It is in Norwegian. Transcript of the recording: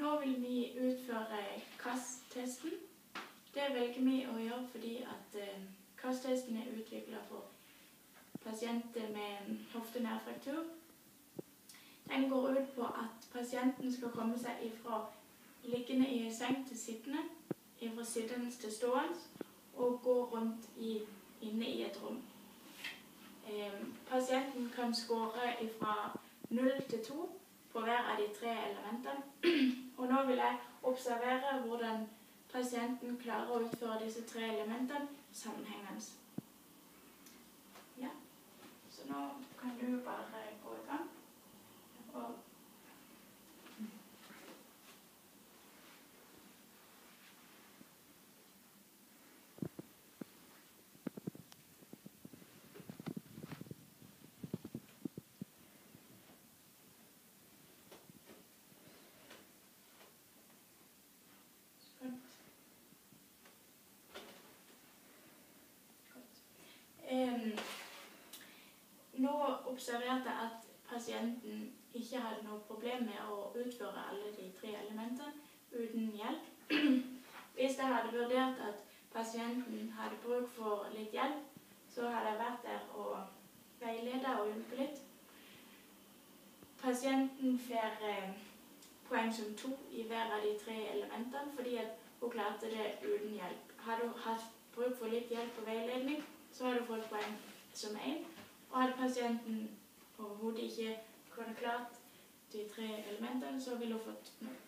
Nå vil vi utføre KASS-testen. Det velger vi å gjøre fordi at KASS-testen er utviklet for pasienter med hoftenærfraktur. Den går ut på at pasienten skal komme seg fra liggende i en seng til sittende, fra sittende til stående, og gå rundt inne i et rom. Pasienten kan score fra 0 til 2 på hver av de 3 elementene. Og nå vil jeg observere hvordan pasienten klarer å utføre disse 3 elementene sammenhengende. Ja, så nå kan du bare gå i gang. Nå observerte jeg at pasienten ikke hadde noe problem med å utføre alle de 3 elementene uten hjelp. Hvis jeg hadde vurdert at pasienten hadde bruk for litt hjelp, så hadde jeg vært der og veiledet og hjulpet litt. Pasienten får poeng som 2 i hver av de 3 elementene, fordi at hun klarte det uten hjelp. Hadde hun hatt bruk for litt hjelp og veiledning, så hadde hun fått poeng som 1. Og hadde pasienten overhodet ikke kunne klart de 3 elementene, så ville hun fått 0.